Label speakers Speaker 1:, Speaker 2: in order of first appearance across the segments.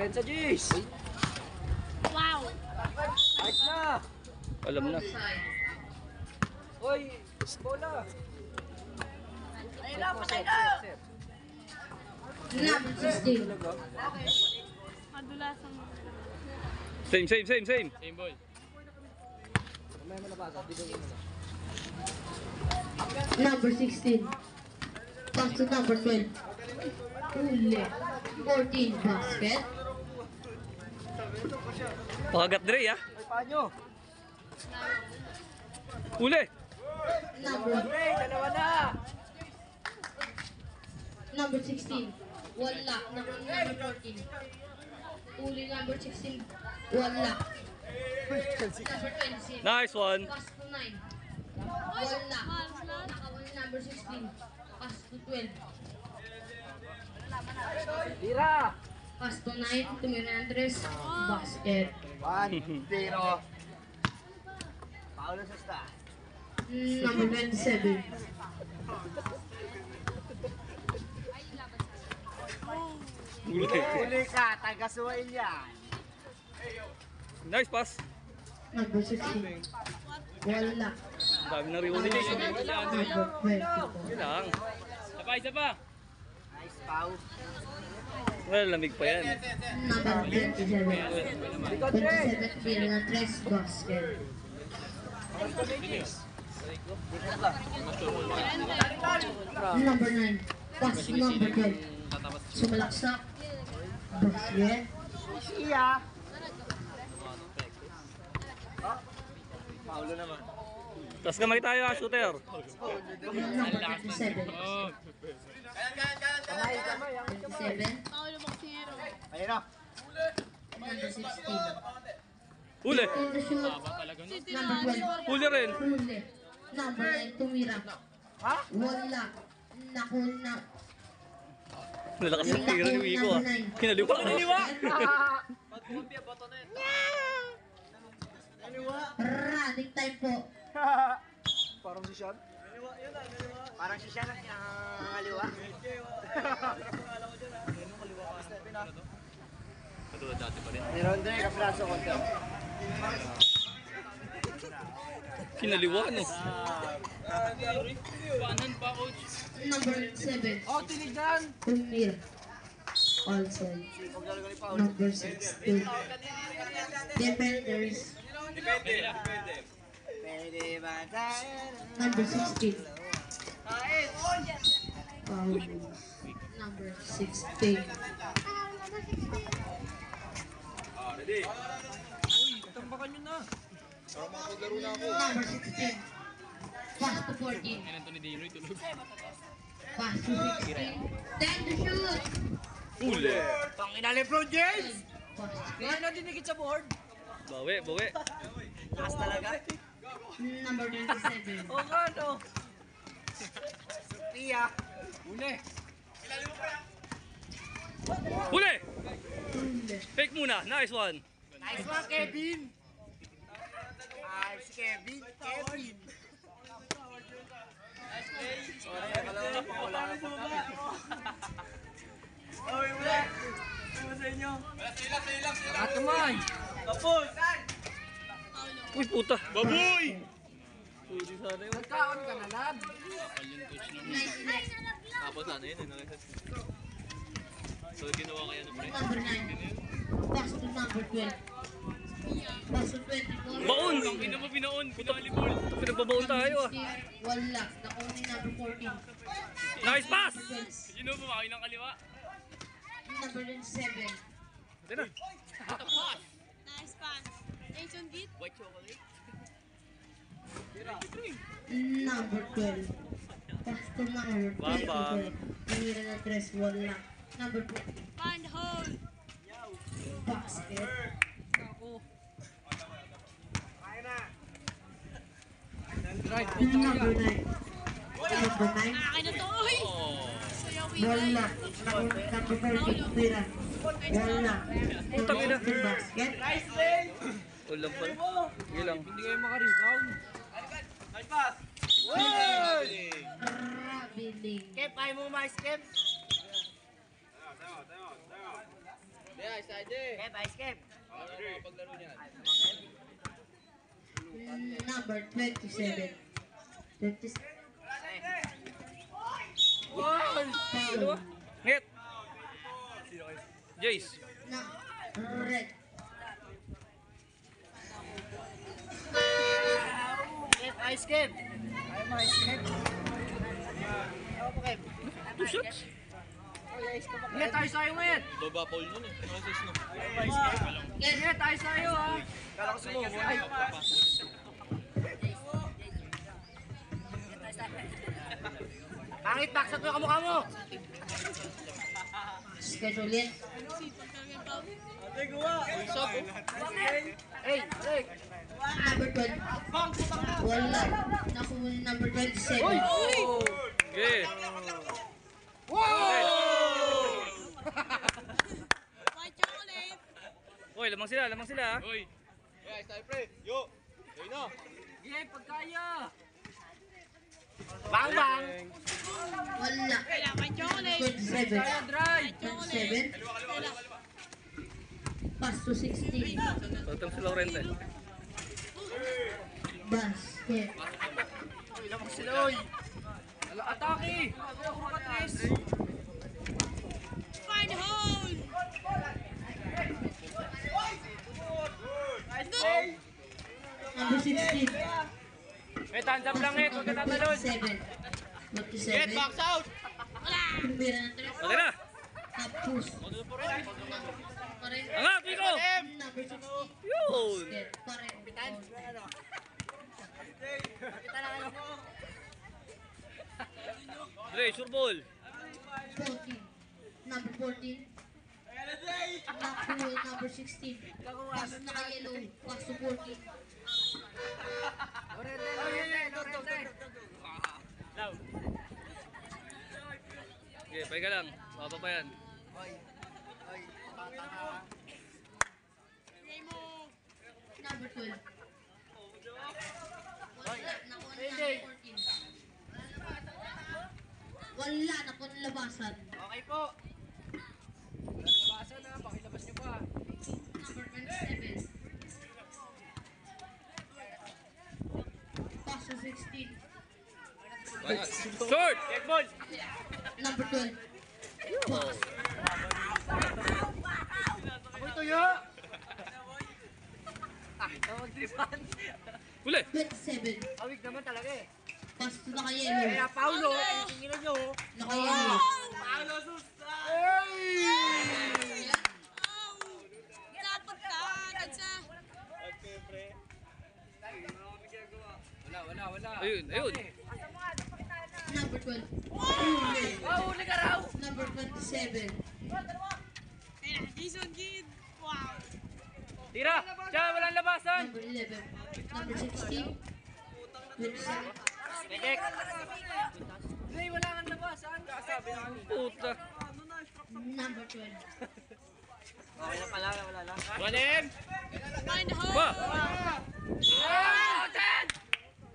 Speaker 1: Depensa, Jis!
Speaker 2: Wow!
Speaker 1: Ayos na!
Speaker 3: Alam na.
Speaker 1: Oy! Bola!
Speaker 2: Ayun na, patay na!
Speaker 4: Number 16.
Speaker 2: Madulasan mo.
Speaker 3: Same.
Speaker 5: Same ball.
Speaker 1: Mamaya mo nabasa, dito mo na.
Speaker 4: Number 16. Pass to number 12. Uli. 14 basket.
Speaker 3: Pakagat Dre ah.
Speaker 1: Ay, paano?
Speaker 3: Uli.
Speaker 4: Number
Speaker 1: Hey, dalawa na!
Speaker 4: Number 16. Wala. Number 14. Uli number 16. Wala. Number 26.
Speaker 3: Nice one.
Speaker 4: Pass to 9. Wala. Nakawala number 16. Pass to 12.
Speaker 1: Tira!
Speaker 4: Pass to 9. Tumira Andres. Basket.
Speaker 1: 1-0. Paulo Sasta.
Speaker 4: Number 27.
Speaker 3: Uli.
Speaker 1: Uli ka, taga-suwain yan.
Speaker 3: Nice pass.
Speaker 4: Number 16. Wala.
Speaker 3: Dami na rin uli.
Speaker 4: Number 24.
Speaker 3: Lang.
Speaker 5: Isa pa.
Speaker 1: Nice, Pau.
Speaker 3: Well, lamig pa yan.
Speaker 4: Number 27.
Speaker 1: Likod, Dre!
Speaker 4: 27 Tumira Andres. Basket. Number 9. Pass to number 12. Sumalaksak. Basket.
Speaker 1: Iya! Paulo naman.
Speaker 3: Tas kamay tayo ah, shooter.
Speaker 4: Number 27.
Speaker 1: Kamay, kamay.
Speaker 4: 27.
Speaker 2: Paulo Boxero.
Speaker 1: Ayun na.
Speaker 4: Number 16.
Speaker 3: Uli.
Speaker 4: In the shoot.
Speaker 5: Talaga no.
Speaker 4: Number 12.
Speaker 3: Uli rin.
Speaker 4: Huli. Number 9. Tumira.
Speaker 1: Ha?
Speaker 4: Wala. Nakuna.
Speaker 3: Nalakas ang tira ni Wiko ah. Kinaliwa.
Speaker 4: Running time po.
Speaker 1: Parang si Sean. Parang si Sean ang kaliwa.
Speaker 5: Katulad dati pa rin.
Speaker 1: Meron din yung kapraso ko ito.
Speaker 3: Kinaliwa no.
Speaker 5: Paanan pa coach.
Speaker 4: Number 7.
Speaker 1: Oh, tinigan!
Speaker 4: Tumira. Outside. Number 16. Defenders.
Speaker 1: Pwede ba tayo?
Speaker 4: Number 16. Number 16.
Speaker 1: Tambakan nyo na.
Speaker 4: Number 16. Pass to 14.
Speaker 5: Kailan to ni Dinoy tulog.
Speaker 4: Pass to 16. 10 to shoot.
Speaker 3: Uli.
Speaker 1: Pangina Lebron James!
Speaker 4: Basket.
Speaker 1: Kaya na dinikit sa board.
Speaker 3: Bawi.
Speaker 1: Taas talaga.
Speaker 4: Number 27.
Speaker 1: O nga no. Pia. Uli.
Speaker 3: Uli. Fake muna. Nice one.
Speaker 1: Nice one, Kevin. Ay, si Kevin. Kevin. Sorry, akala ko na wala na po. Oy, wala. Ano sa inyo? Atumay. Tapos.
Speaker 3: Uy puta.
Speaker 5: Baboy!
Speaker 3: Pwede sana yun.
Speaker 1: Nagkaon ka na, lab.
Speaker 5: Kapal yung coach naman.
Speaker 4: Nice net.
Speaker 5: Tapos ano yun? So ginawa kaya na pre.
Speaker 4: Number 9. Pass to number 12. Pass to 24.
Speaker 3: Baon.
Speaker 5: Ang ina mo binaon. Volleyball.
Speaker 3: Pinagbabaon tayo ah.
Speaker 4: Wala. Nakunin number 14.
Speaker 3: Nice pass.
Speaker 5: You know, bumaki ng kaliwa.
Speaker 4: Number 7.
Speaker 3: Ito na.
Speaker 2: Nice pass. Asian Git.
Speaker 5: White chocolate.
Speaker 4: Number 12. Pass to number 12.
Speaker 3: Bang, bang.
Speaker 4: Tumira na 3. Wala. Number 2.
Speaker 2: Find hole.
Speaker 4: Basket.
Speaker 2: Ako.
Speaker 4: Number 9. Number 9.
Speaker 2: Akin na to. Uy! Sayawin.
Speaker 4: Wala. Number 14. Tumira. Wala.
Speaker 3: Putang ina.
Speaker 4: Basket.
Speaker 3: Ulam pala. Sige lang.
Speaker 1: Hindi kayo makarebound.
Speaker 4: Rabiling.
Speaker 1: Kep, ayaw mo mais, Kep? Kev, ice Kev.
Speaker 4: Number 27. 27. Foul.
Speaker 3: Ngit. Jace.
Speaker 4: Na red.
Speaker 1: Kev, ice Kev. Ayaw mo ice Kev. Ayaw mo Kev.
Speaker 3: 2 shots.
Speaker 1: Hindi, tayo sa'yo ngayon.
Speaker 5: Baba Paul yun eh. Ano assist no?
Speaker 1: Hindi, tayo sa'yo ha. Kala ko sumubo. Ay. Pangit, baksak mo yung kamukha mo.
Speaker 4: Schedule yan.
Speaker 2: Sipag talaga yung pao.
Speaker 1: Hey, Rick.
Speaker 4: Number 12. Wala. Nakuha ni number 27.
Speaker 3: Okay.
Speaker 2: White chocolate.
Speaker 3: Oy, lamang sila.
Speaker 5: Uy! Guys, tayo pre! Yo! Yo na!
Speaker 1: Sige, pagkaya. Bang, bang.
Speaker 4: Wala.
Speaker 2: Wala, white chocolate.
Speaker 4: 27.
Speaker 1: Dry.
Speaker 4: 27.
Speaker 2: Wala.
Speaker 4: Pass to 16.
Speaker 3: Totong si Laurente.
Speaker 4: Basket.
Speaker 1: Uy, lamang sila, uy. Atake. Ako makatris.
Speaker 2: Find hole.
Speaker 4: Number 16.
Speaker 1: May tanzap lang eh, huwag ka tatalon.
Speaker 4: 27. 27.
Speaker 5: out!
Speaker 2: Wala.
Speaker 4: Kumbira ng 3.
Speaker 3: Okay na.
Speaker 4: Tapos.
Speaker 3: Angat, Pico!
Speaker 4: Number 16.
Speaker 3: Yun!
Speaker 4: Basket. Pareho.
Speaker 3: Dre, sure ball.
Speaker 4: 14. Number 14. Nakuha number 16. Pass naka-yellow. Pass to 14.
Speaker 3: Okay, pahinga lang. Baba pa yan.
Speaker 2: Game mo.
Speaker 4: Number 12. Wala. Nakuha ni number 14. Wala. Nakuha ng labasan.
Speaker 1: Okay po. Labasan na, pakilabas niyo pa.
Speaker 4: Number 27. Pass to 16.
Speaker 3: Short!
Speaker 1: Check ball.
Speaker 4: Number 12. Pass.
Speaker 1: Ako'y tuyo. Tawag tripan.
Speaker 3: Uli!
Speaker 4: 27.
Speaker 1: Awig naman talaga eh.
Speaker 4: Pass to naka-yellow.
Speaker 1: Kaya Paulo, tingin nyo.
Speaker 4: Naka-yellow.
Speaker 1: Paulo susta.
Speaker 2: Dapat ka. Kadsa.
Speaker 1: Wala.
Speaker 3: Ayun.
Speaker 4: Number 12.
Speaker 1: Huli ka raw.
Speaker 4: Number 27.
Speaker 2: Ayun na, Jason Kidd. Wow.
Speaker 1: Tira. Diyan, walang labasan.
Speaker 4: Number 11. Number 16. 27.
Speaker 1: Pwede. Hindi, wala kang labasan. Kasabi na kami.
Speaker 3: Puta.
Speaker 4: Number 12.
Speaker 1: Wala pala, wala lang. Walim!
Speaker 2: Find hole.
Speaker 3: Ba!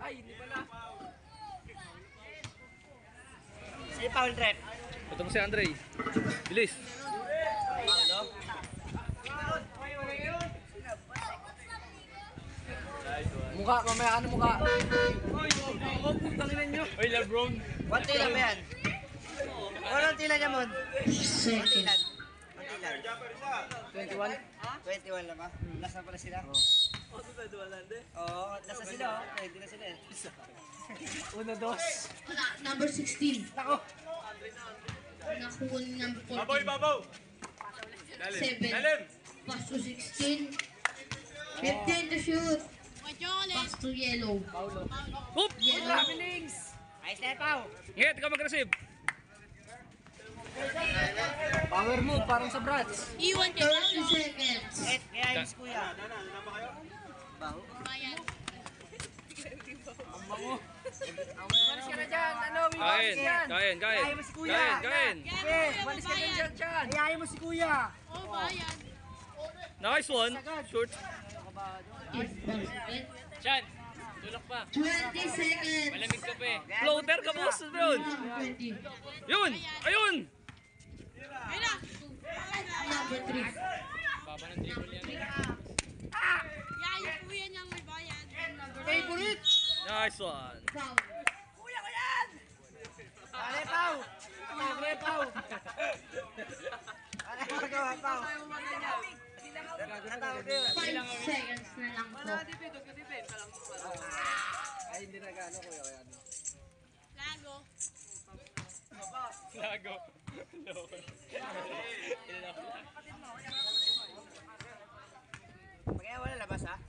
Speaker 1: Ay, hindi pala. Si Paul Rep.
Speaker 3: Ito mo si Andre. Bilis.
Speaker 1: Paulo. Mukha, mamaya ano mukha? Putangin nyo. Oy, Lebron. One tila ba yan? Anong tila niya, Mon?
Speaker 4: Second.
Speaker 1: 21? 21 lang ba? Last na pala sila? Oo, last na sila. Ready na sila eh. 1, 2.
Speaker 4: Wala. Number 16.
Speaker 1: Nako!
Speaker 4: Nakuha ni number 14.
Speaker 5: Babaw!
Speaker 4: 7. Pass to 16. 15 to shoot.
Speaker 2: White chocolate.
Speaker 4: Pass to yellow.
Speaker 3: Hoop!
Speaker 4: Yellow.
Speaker 1: Ayos na Pao!
Speaker 3: Ngit, ikaw mag-receive.
Speaker 1: Power move, parang sa brats.
Speaker 2: Iwan kay
Speaker 4: 30
Speaker 2: Paulo.
Speaker 4: seconds.
Speaker 1: Kaya ayos kuya. Baho?
Speaker 2: Bayan.
Speaker 1: Malis ka na dyan, ano?
Speaker 3: Kain.
Speaker 1: Ayaw mo si kuya.
Speaker 3: Kain.
Speaker 1: Sige, malis ka na dyan dyan. Ayaw mo si kuya.
Speaker 2: Oh, bayan.
Speaker 3: Nice one. Short.
Speaker 4: Basket.
Speaker 5: Chan! Tulak pa!
Speaker 4: 20 seconds.
Speaker 5: Malamig ka pa eh.
Speaker 3: Floater ka, boss. Yun.
Speaker 4: 20.
Speaker 3: Yun. Ayun.
Speaker 2: Ayun na.
Speaker 4: Number 3.
Speaker 5: Baba ng dribble yan.
Speaker 2: Yeah, yung kuya niyang may bayad.
Speaker 1: Favorite!
Speaker 3: Nice one.
Speaker 4: Foul.
Speaker 1: Kuya ko yan! Ale, Pao! Pre, Pao! Ano yung magawa, Pao? Natawag ko yun.
Speaker 4: 5 seconds na lang po.
Speaker 1: Ay, hindi na gano'n, kuya. Kaya ano.
Speaker 2: Lago.
Speaker 5: Lago.
Speaker 1: Pag wala labas, ha?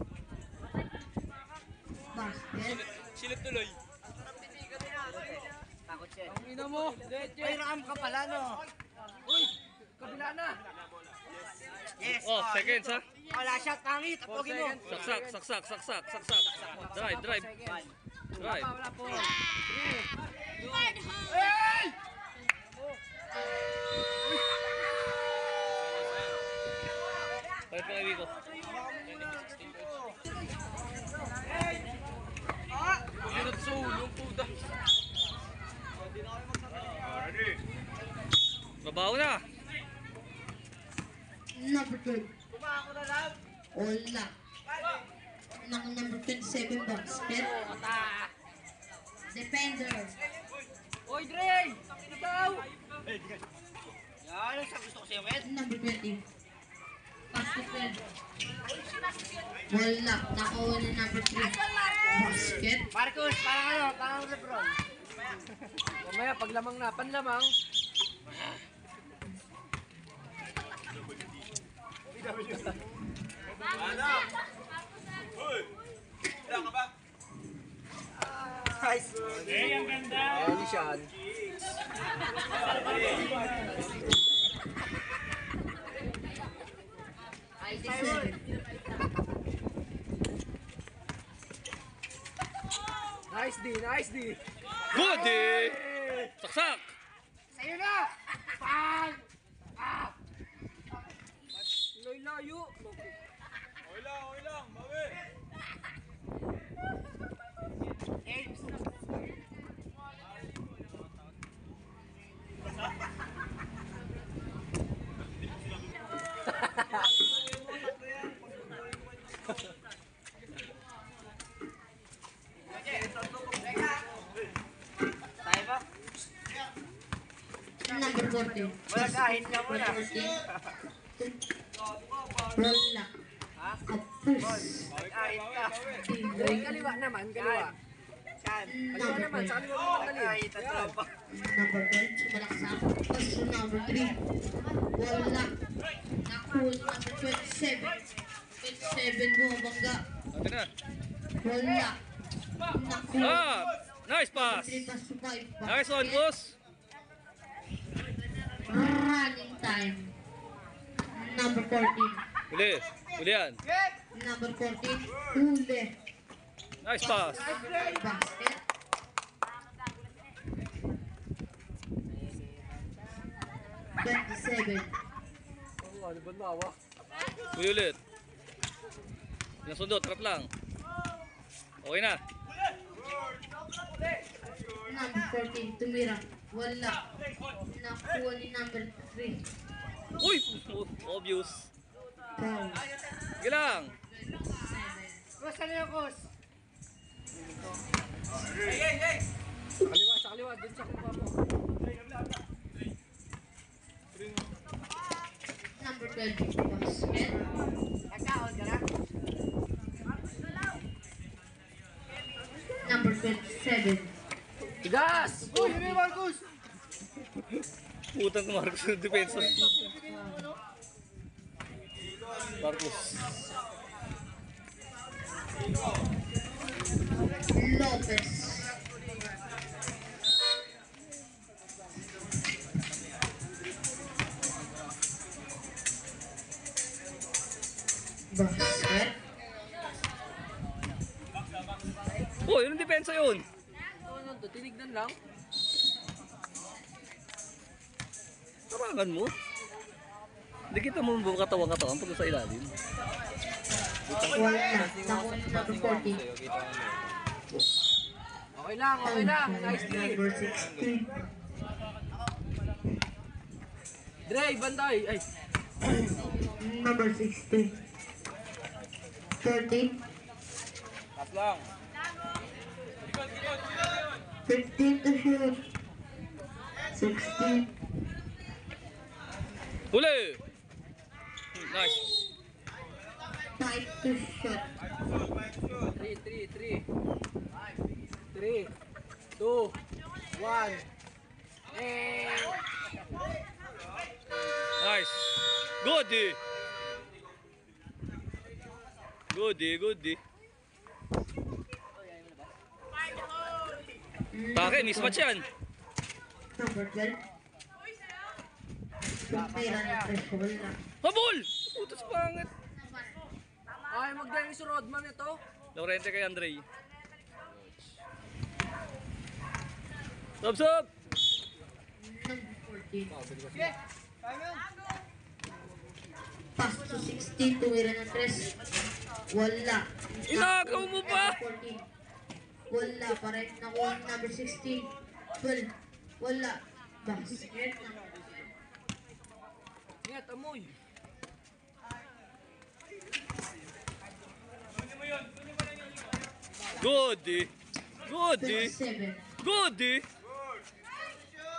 Speaker 4: Basket.
Speaker 5: Silip tuloy.
Speaker 1: Takot siya.
Speaker 5: Ang ina mo.
Speaker 1: Ay, rakam ka pala, no? Uy! Kabila na! Yes!
Speaker 3: Oh, seconds ha.
Speaker 1: Wala siya, pangit! Apogi mo!
Speaker 3: Saksak. Drive.
Speaker 2: Third hole.
Speaker 3: Palit pa kay Wico.
Speaker 5: Hirot sa ulong puta.
Speaker 3: Babaw na.
Speaker 4: Number 12. Wala. Number 27 basket. Defender.
Speaker 1: Uy, Dre! Ikaw! Yan, ang sabi gusto ko sa'yo, Med.
Speaker 4: Number 20. Basket. Wala. Nakuha ni number 3. Basket.
Speaker 1: Marcus, parang ano, parang Lebron.
Speaker 5: Mamaya, pag lamang na, panlamang.
Speaker 1: Nice!
Speaker 5: Ayun siya.
Speaker 4: Seven.
Speaker 5: Nice D.
Speaker 3: Good eh. Saksak.
Speaker 1: Sa'yo na! Pang!
Speaker 5: Layo.
Speaker 1: Okay lang, bawi! James! Tayo ba?
Speaker 4: Number 40.
Speaker 1: Wala ka, hit ka muna.
Speaker 4: 40. Wala.
Speaker 1: Ha?
Speaker 4: Kapus.
Speaker 1: Kahit ka.
Speaker 4: Pinoy.
Speaker 5: Kaliwa naman, kaliwa.
Speaker 1: Yan.
Speaker 4: Number 5.
Speaker 1: Kahit ang tropa.
Speaker 4: Number 12. Sumalaksak. Tapos number 3. Wala. Nakul. Number 27. 27 bumabangga.
Speaker 3: Ate na.
Speaker 4: Wala. Nakul.
Speaker 3: Ah! Nice pass.
Speaker 4: 3 pass to 5.
Speaker 3: Nice one, boss.
Speaker 4: Running time. Number 14.
Speaker 3: Uli yan.
Speaker 4: Number 14. Huli.
Speaker 3: Nice pass.
Speaker 4: Basket. $27.
Speaker 5: Ano ba nawa?
Speaker 3: Uli ulit. Pinasundot, trap lang. Okay na.
Speaker 4: Number 14, tumira. Wala. Nakuha ni number 3.
Speaker 3: Uy! Obvious.
Speaker 4: Foul.
Speaker 3: Sige lang.
Speaker 4: 7.
Speaker 1: Kus, ano yung kus?
Speaker 5: Sa kaliwa, dun sa kuha mo.
Speaker 4: Number 12, basket.
Speaker 1: Nagkaon ka na?
Speaker 4: Number 27.
Speaker 5: Tigas!
Speaker 1: Uy, yun yung Marcus!
Speaker 3: Putang Marcos ng depensa. Marcos.
Speaker 4: Lopez. Basket.
Speaker 3: Oh, yun ang depensa yun.
Speaker 5: Ano to? Tinignan lang.
Speaker 3: Tarangan mo. Hindi kita mo katawan-katawan pag sa ilalim.
Speaker 4: Wala. Nakuha ni number 40.
Speaker 5: Okay lang. Nice D.
Speaker 4: Number 16.
Speaker 5: Dre, bantay. Ay.
Speaker 6: Number 60. 30.
Speaker 1: Pass lang.
Speaker 6: 15 to shoot. 16.
Speaker 3: Huli! Nice.
Speaker 6: 5 to shoot.
Speaker 5: 3, 2, 1.
Speaker 3: Nice. Goody. Goody. Bakit? Mismatch yan.
Speaker 6: Number 12. Tumpira ng threshold na.
Speaker 3: Habol! Putas pangit.
Speaker 5: Ay, mag-Dennis Rodman ito.
Speaker 3: Laurente kay Andre. Sub!
Speaker 6: Number 14. Pass to 16. Tumira ng 3. Wala.
Speaker 3: Inagaw mo pa!
Speaker 6: Number 14. Wala. Parang nakuha ang number 16. 12. Wala. Basket.
Speaker 5: Ingat, amoy.
Speaker 3: Goody.
Speaker 6: 27.
Speaker 3: Goody.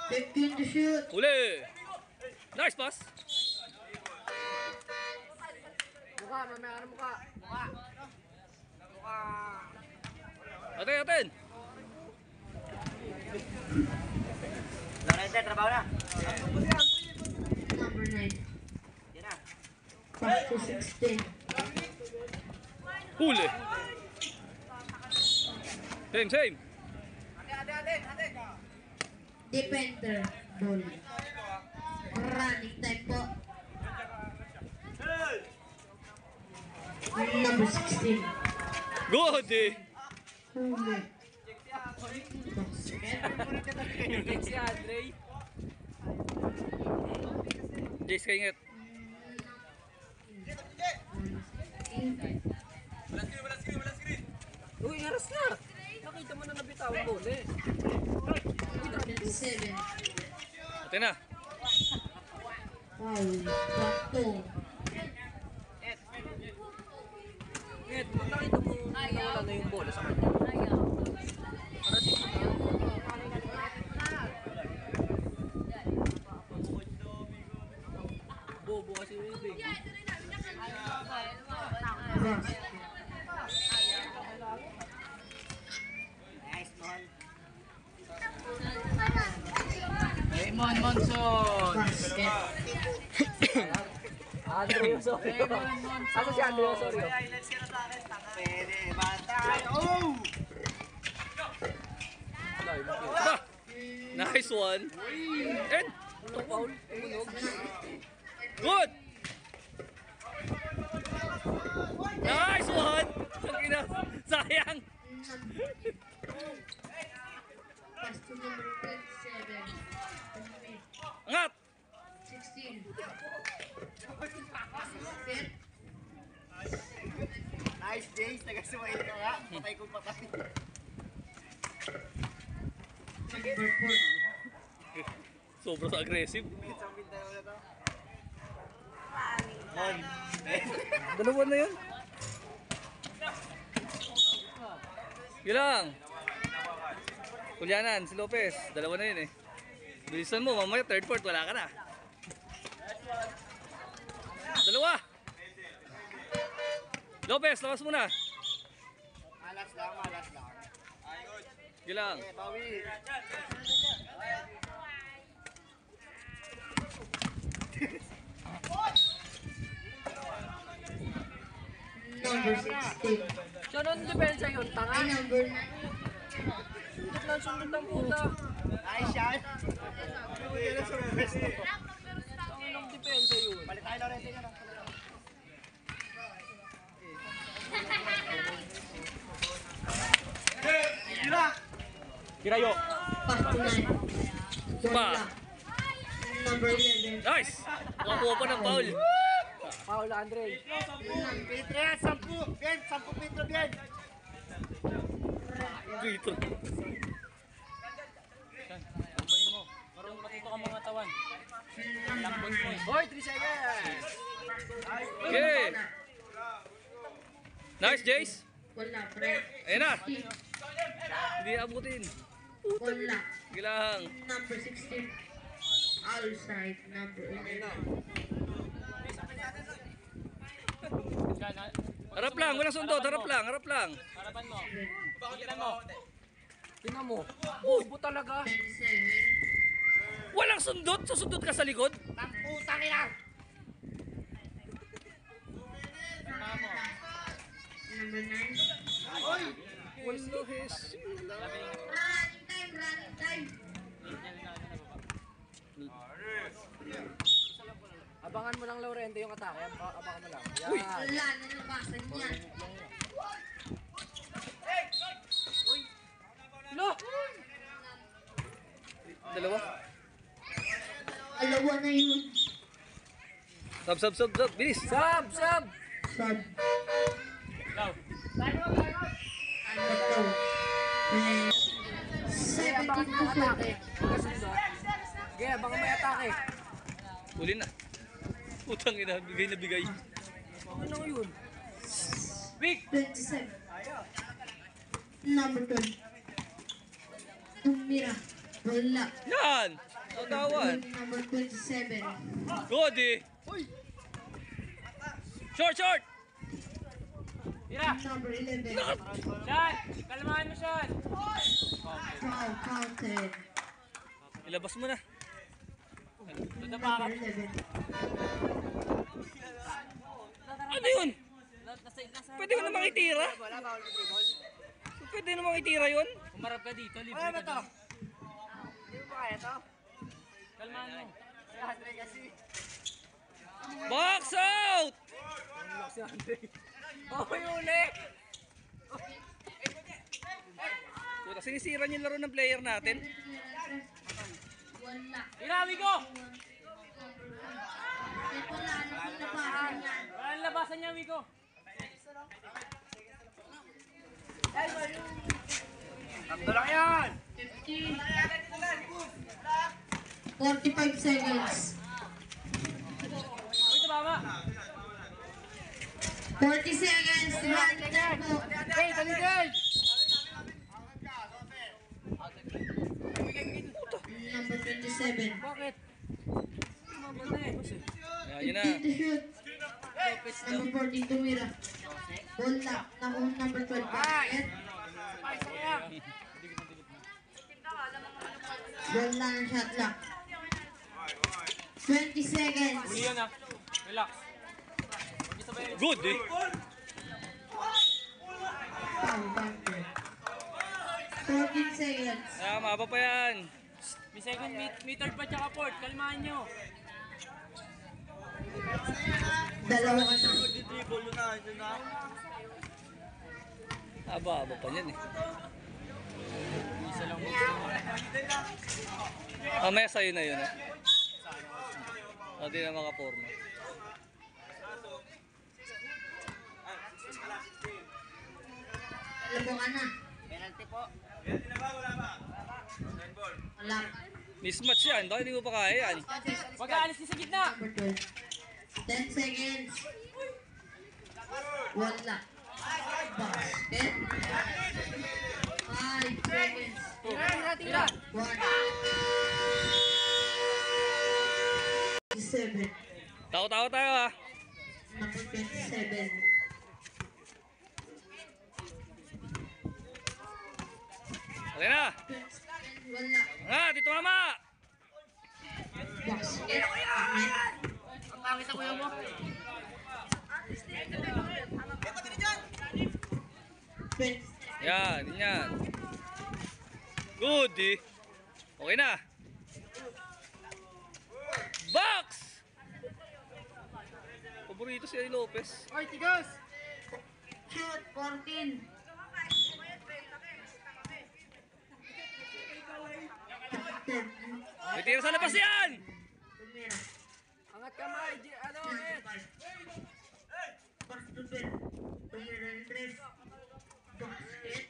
Speaker 6: 15 to shoot.
Speaker 3: Huli. Nice pass.
Speaker 5: Mukha, mamaya ka ng mukha.
Speaker 3: Atin.
Speaker 1: Lorente, trabaho na.
Speaker 6: Number 9.
Speaker 1: Yan na.
Speaker 6: Pass to 16.
Speaker 3: Huli. Same.
Speaker 6: Defender. Ball. Running time po. Number 16.
Speaker 3: Goody.
Speaker 6: Huli.
Speaker 5: Ingat si Andre.
Speaker 3: Jace kaingat.
Speaker 5: Uy, haras na. Nakita mo na nabitawan mo eh.
Speaker 6: 7.
Speaker 3: Atin na.
Speaker 6: Foul. Bato.
Speaker 5: Ingat, kung nakita mo nawala na yung bola sa kanya. Para si bobo kasi yung baby.
Speaker 6: Basket.
Speaker 1: Nice, Mon.
Speaker 6: Basket.
Speaker 5: Andre Osorio. Asa si Andre Osorio?
Speaker 1: Pwede, batay. Oh!
Speaker 3: Ha! Nice one. And
Speaker 5: Paul, tumunog.
Speaker 3: good. Nice one. Tangina. Sayang.
Speaker 6: Pass to number 27.
Speaker 3: Angat.
Speaker 6: 16.
Speaker 1: Nice, Jace. Nagasumayin ka nga. Patay kong patay.
Speaker 6: Number 4.
Speaker 3: Sobrang aggressive.
Speaker 1: Isang bintana na to. Mon.
Speaker 3: Dalawa na yun. Gilang. Kulyanan, si Lopez. Dalawa na yun eh. Bilisan mo, mamaya third fourth, wala ka na. Dalawa. Lopez, lakas mo na.
Speaker 1: Malas lang.
Speaker 3: Gilang.
Speaker 1: Okay, bawi.
Speaker 6: Number 16.
Speaker 5: Siya nung depensa yun, tanga.
Speaker 6: Ay, number 9.
Speaker 5: Sundot lang sundot ang puta.
Speaker 1: Nice shot. Bumili na sa pwesto.
Speaker 5: Tanga nung depensa yun.
Speaker 1: Palit tayo, Lorente ka na. Kirayo.
Speaker 6: Pass to 9.
Speaker 3: Pa.
Speaker 6: Number 11.
Speaker 3: Nice. Nakakuha pa ng foul.
Speaker 5: Paul Andre.
Speaker 1: Petro yan, 10. Bien, 10 Petro, bien.
Speaker 3: Dito.
Speaker 1: Marunong matuto ka mga tawan.
Speaker 6: Number 9.
Speaker 5: Hoy, 3 seconds!
Speaker 3: Okay. Nice, Jace.
Speaker 6: Wala, friend.
Speaker 3: Ayan na.
Speaker 6: 16.
Speaker 3: Hindi abutin.
Speaker 6: Wala.
Speaker 3: Sige lang.
Speaker 6: Number 16. Outside. Number 11.
Speaker 3: Harap lang, walang sundot. Harap lang, harap lang.
Speaker 5: Harapan mo. Tingnan mo. Tingnan mo. Ubo talaga.
Speaker 6: 27.
Speaker 3: Walang sundot. Susundot ka sa likod.
Speaker 6: Number 9.
Speaker 3: Walo, hes.
Speaker 6: Running time.
Speaker 5: Abangan mo lang, Laurente, yung atake. Abangan mo lang.
Speaker 3: Uy.
Speaker 5: Yan.
Speaker 6: Wala, nalabasan niya.
Speaker 5: Lo!
Speaker 3: Dalawa.
Speaker 6: Alawa na yun.
Speaker 3: Sub. Bilis.
Speaker 5: Sab! Sab!
Speaker 6: Sub.
Speaker 5: Go.
Speaker 6: Ano daw? 17
Speaker 5: Abangan mo
Speaker 6: to
Speaker 5: yung
Speaker 6: 4.
Speaker 5: atake. Pagkasundo. Sige, abangan mo yung atake.
Speaker 3: Uli na. Putang ina, bigay na bigay.
Speaker 5: Ano yun? Weak!
Speaker 6: 27. Number 12. Tumira. Wala.
Speaker 3: Yan! Tatawan.
Speaker 6: Number 27.
Speaker 3: Good eh. Short!
Speaker 5: Tira!
Speaker 6: Number 11.
Speaker 5: Sean! Kalmahan mo, Sean!
Speaker 6: Foul. Counted.
Speaker 3: Ilabas mo na.
Speaker 6: Number 11.
Speaker 3: Ano yun? Pwede mo namang itira? Pwede namang itira yun?
Speaker 5: Umarap ka dito, libre ka dito. Hindi mo ba kaya to? Kalmahan mo.
Speaker 3: Box out!
Speaker 5: Oh, yung uli!
Speaker 3: Puta, sinisira niyo yung laro ng player natin.
Speaker 6: Wala.
Speaker 5: Tira, Wigo!
Speaker 6: Wala na pinabahan yan.
Speaker 5: Walang labasan niya, Wigo.
Speaker 6: 45 seconds.
Speaker 5: Uy, tumama!
Speaker 6: 40 seconds. Run tempo.
Speaker 5: Hey, taligay!
Speaker 6: Number 27.
Speaker 5: Bakit? Tumama na eh.
Speaker 3: Ayan yun na.
Speaker 6: 15 to shoot. Number 14 tumira. Wala. Nakuha number 12. Basket. Wala ng shot lock. 20 seconds.
Speaker 5: Uli yun ah. Relax.
Speaker 3: Good eh.
Speaker 6: Foul, bunker. 14 seconds.
Speaker 3: Maba pa yan.
Speaker 5: May second meter pa tsaka port. Kalmahan nyo.
Speaker 6: Dalawa ka na.
Speaker 3: Aba pa yan eh.
Speaker 5: Isa lang mo.
Speaker 3: Mamaya sa'yo na yun eh. Hindi na makaporma.
Speaker 6: Dalawa ka na.
Speaker 1: Penalty po.
Speaker 6: Wala.
Speaker 3: Mismatch yan. Bakit hindi mo pa kaya yan?
Speaker 5: Wag aalis din sa gitna.
Speaker 6: Number 12. 10 seconds. Wala. Basket. 5 seconds.
Speaker 5: Tira.
Speaker 6: 1. 7.
Speaker 3: Tao-tao tayo ah.
Speaker 6: Number 27.
Speaker 3: Okay na.
Speaker 6: 20 seconds. Wala.
Speaker 3: Nga, dito mama.
Speaker 6: Basket.
Speaker 5: Ang pangit ako yung mo.
Speaker 6: 20.
Speaker 3: Yan, yan. Good eh. Okay na. Box! Paborito si Ay Lopez.
Speaker 5: Oy, tigas!
Speaker 6: Shoot. 14.
Speaker 3: May tira sa labas yan!
Speaker 6: Tumira.
Speaker 5: Angat kamay, ano, Ed?
Speaker 6: Pass to 12. Tumira ng 3. Basket.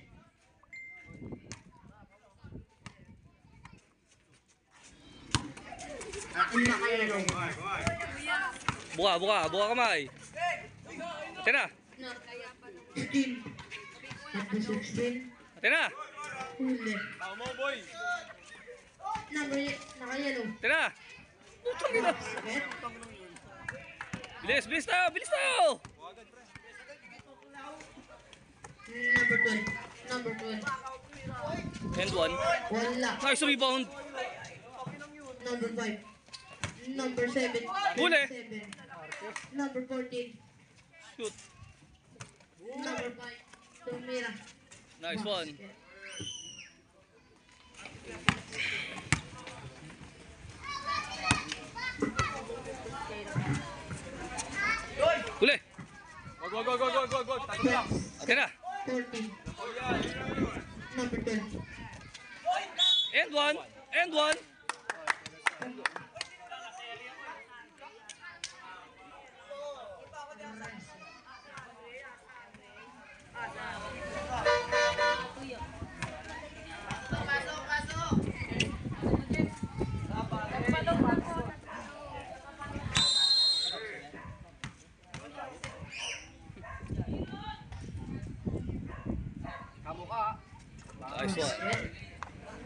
Speaker 6: Ang laki
Speaker 3: Buka kamay. Ate na.
Speaker 6: 16. Number 16.
Speaker 3: Ate na.
Speaker 6: Huli. Number, naka-yellow.
Speaker 3: Ate na. Putang ina.
Speaker 6: Basket.
Speaker 3: Bilis tayo.
Speaker 6: Number 12. Number 12.
Speaker 3: And one.
Speaker 6: Wala.
Speaker 3: Nice rebound.
Speaker 6: Number 5. Number 7.
Speaker 3: Huli.
Speaker 6: 7. Number 14.
Speaker 3: Shoot.
Speaker 6: Number 5. Tumira.
Speaker 3: Nice one.
Speaker 6: Basket.
Speaker 3: Huli.
Speaker 1: Wag.
Speaker 3: Ate na.
Speaker 6: 14. Number 12.
Speaker 3: And one. Nice one.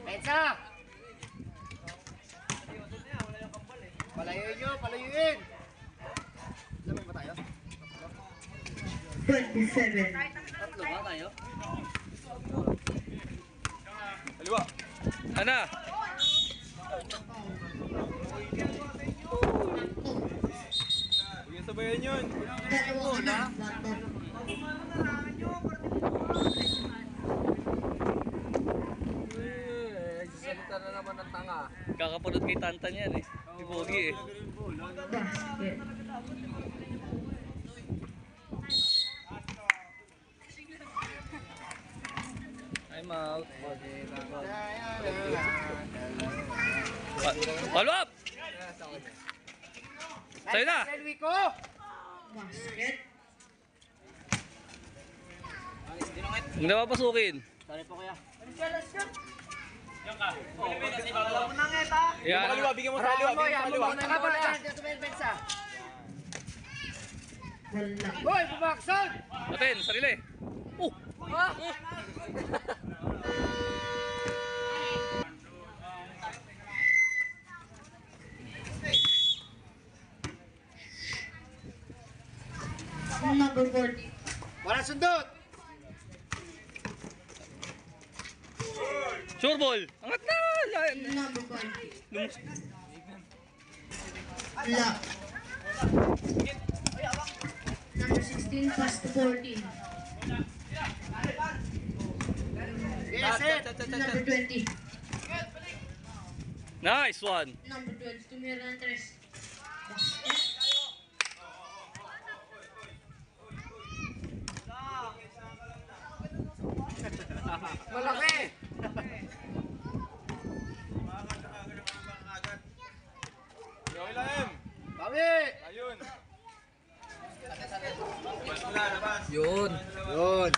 Speaker 1: Pensa! Palayuin! Lamang ba tayo?
Speaker 6: 27.
Speaker 1: Tatlo ba tayo?
Speaker 3: Ana.
Speaker 6: Dalawang na. Bato.
Speaker 5: Nagsasalita na naman ng tanga.
Speaker 3: Kakapanood kay Tantan yan eh. Si Pogi eh.
Speaker 6: Basket.
Speaker 3: I'm out. Follow up! Sa'yo na!
Speaker 6: Basket.
Speaker 3: Hindi na papasukin.
Speaker 1: Sorry po kuya.
Speaker 3: Yan.
Speaker 1: Bigyan mo sa kaliwa. Saka pa na dito may pensa.
Speaker 6: Wala.
Speaker 1: Hoy, bumaksan!
Speaker 3: Atin, sarili. Oh!
Speaker 6: Number 40.
Speaker 1: Wala sundot!
Speaker 3: Sure ball! Angat na!
Speaker 6: Number 5.
Speaker 3: Lumus-
Speaker 6: Wala. Number 16 pass to 14.
Speaker 1: Yes, it!
Speaker 6: Number 20.
Speaker 3: Nice one!
Speaker 6: Number 12 tumira ng 3.
Speaker 1: Malaki! Bawi!
Speaker 5: Yun.
Speaker 1: Yun!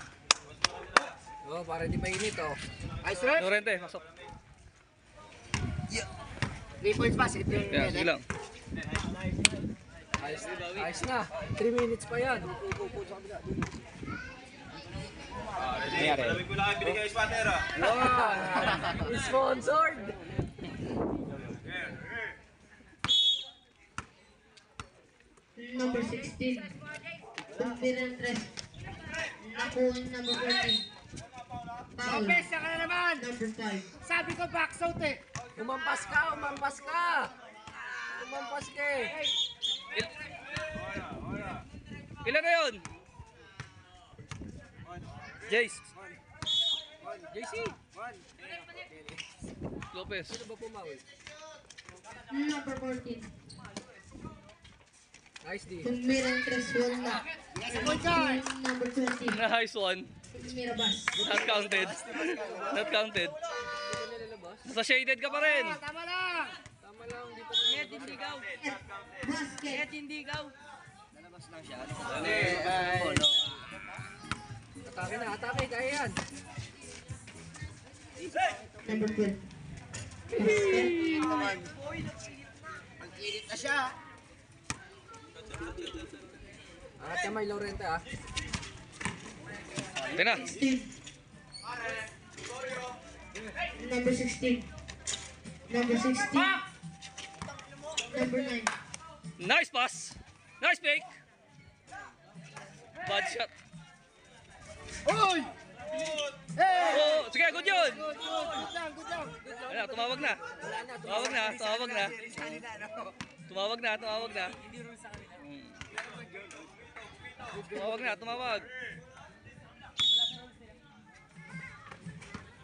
Speaker 5: Oh, para di mainit oh.
Speaker 1: Ice rep!
Speaker 3: Lorente, masok.
Speaker 1: 3 points pass. Ito yung
Speaker 3: Yan, sige lang.
Speaker 5: Ayos na. 3 minutes pa yan. Yun. Sponsored.
Speaker 6: Number 16. Tumira ng 3. Nakuha yung number 14. Foul.
Speaker 1: Lopez, saka na naman!
Speaker 6: Number 5.
Speaker 1: Sabi ko box out eh!
Speaker 5: Umampas ka. Umampas ka eh.
Speaker 3: Ilan na yun? Jace.
Speaker 5: JC.
Speaker 3: Lopez.
Speaker 5: Sino ba pumawil?
Speaker 6: Number 14.
Speaker 5: Nice D.
Speaker 6: Tumira ng 3. Wala. Number 20.
Speaker 3: Nice one.
Speaker 6: Tumira bas.
Speaker 3: Not counted. Not counted. Nasa shaded ka pa rin.
Speaker 1: Tama lang!
Speaker 5: Tama lang. Di pa
Speaker 2: Net hindi gaw.
Speaker 6: Basket.
Speaker 2: Net hindi gaw.
Speaker 5: Atake na. Atake. Kaya yan.
Speaker 6: Number 12. Basket.
Speaker 1: Init na siya.
Speaker 5: Angat kamay, Laurente ah.
Speaker 3: Ito na.
Speaker 6: 16. Number 16. Number 16. Number 9.
Speaker 3: Nice pass. Nice fake. Bad shot.
Speaker 1: Oy!
Speaker 3: Oh, sige, good yun.
Speaker 1: Good lang, good lang.
Speaker 3: Ayan, tumawag na. Tumawag na, tumawag na. Tumawag na, tumawag na. Tumawag na, tumawag.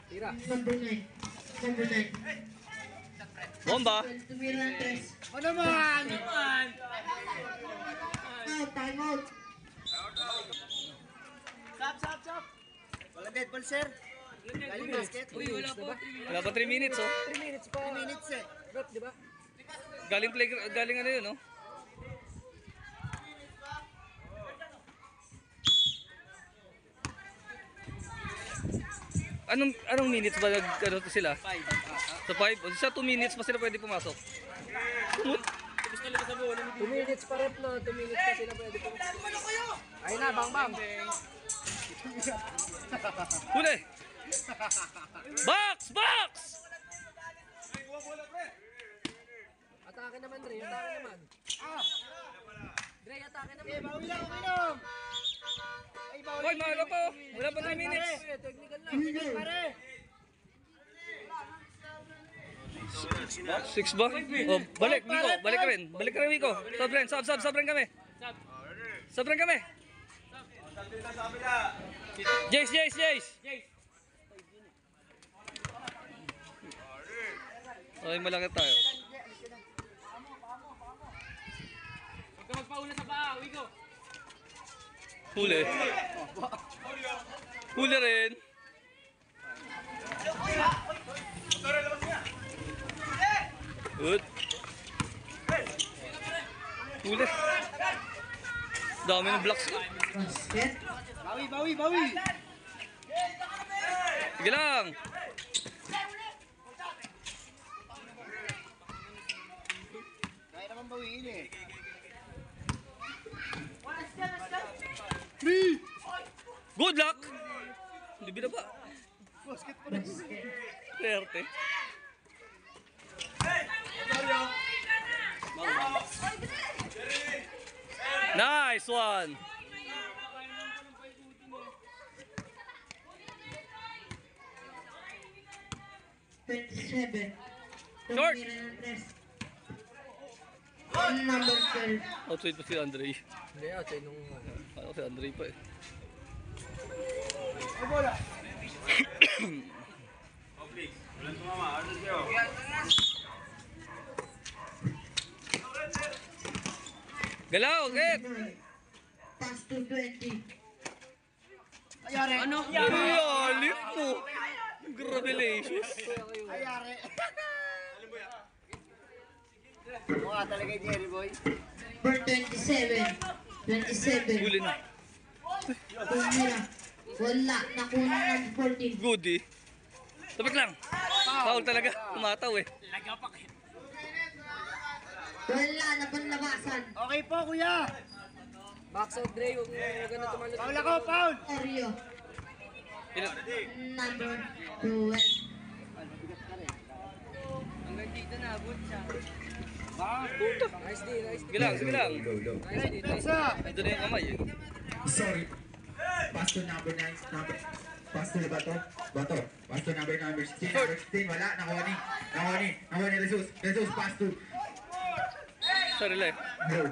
Speaker 5: Tira.
Speaker 6: Number 9. Number 9.
Speaker 3: Bomba.
Speaker 6: Tumira ng 3.
Speaker 1: Ano naman?
Speaker 6: Out, time out.
Speaker 1: Stop. Wala dead ball, sir. Galing basket.
Speaker 5: Uy, wala po.
Speaker 3: Wala pa 3 minutes, oh.
Speaker 5: 3 minutes pa.
Speaker 1: 3 minutes eh.
Speaker 5: Rep, di ba?
Speaker 3: Galing ano yun, oh. Anong minutes ba ano to sila? 5. Sa 5? Sa 2 minutes pa sila pwede pumasok.
Speaker 5: 2 minutes pa rep no. 2 minutes pa sila pwede po. Ayun na, bang.
Speaker 3: Huli! Box!
Speaker 5: Atake naman, Dre. Atake naman. Dre, atake naman.
Speaker 1: Bawi lang, uminom. Ay, bawi.
Speaker 3: Hoy, mahalo pa, oh. Wala pa 3 minutes.
Speaker 5: Technical lang.
Speaker 1: Pare.
Speaker 3: 6 ba? Oh, balik, Wiko. Balik ka rin, Wiko. Sobren kami. Sobren kami. Jace. Ay, malaki tayo.
Speaker 2: Huwag ka magpauna sa paa, Wigo.
Speaker 3: Huli. Huli rin. Good. Huli. Dami ng blocks.
Speaker 6: Basket.
Speaker 1: Bawi.
Speaker 3: Sige lang.
Speaker 1: Kaya naman bawiin eh.
Speaker 3: Good luck. Hindi binaba.
Speaker 1: Basket pa.
Speaker 3: 30. Nice one.
Speaker 6: $27.
Speaker 3: Short.
Speaker 6: Tumira ng 3. Number 12.
Speaker 3: Outside pa si Andre.
Speaker 5: Hindi, outside nung ano.
Speaker 3: Ano si Andre pa eh. Galaw, get!
Speaker 6: Pass to 20.
Speaker 1: Ayari. Ano?
Speaker 3: Ay, alip mo! Gravelations!
Speaker 1: Ayari. Mukha talaga yung Jerry Boy.
Speaker 6: For 27. 27.
Speaker 3: Huli na.
Speaker 6: Tumira. Wala. Nakuha ng 14.
Speaker 3: Good eh. Tapos lang. Foul talaga. Tumataw eh.
Speaker 6: Wala na panlabasan.
Speaker 1: Okay po, kuya.
Speaker 5: Box out, Dre. Huwag na tumalot.
Speaker 1: Foul ako, foul.
Speaker 6: Oreo.
Speaker 3: Ilan?
Speaker 6: Number 12.
Speaker 1: Hanggang dito na, abot siya.
Speaker 5: Nice D.
Speaker 3: Sige lang.
Speaker 5: Nice D. Nice D.
Speaker 3: Ito na yung kamay eh.
Speaker 7: Sorry. Pass to number 9. Pass to Bato. Pass to number 16. Number 16. Wala. Nakuha ni Jesus. Pass to.
Speaker 3: Sarili.
Speaker 7: Low.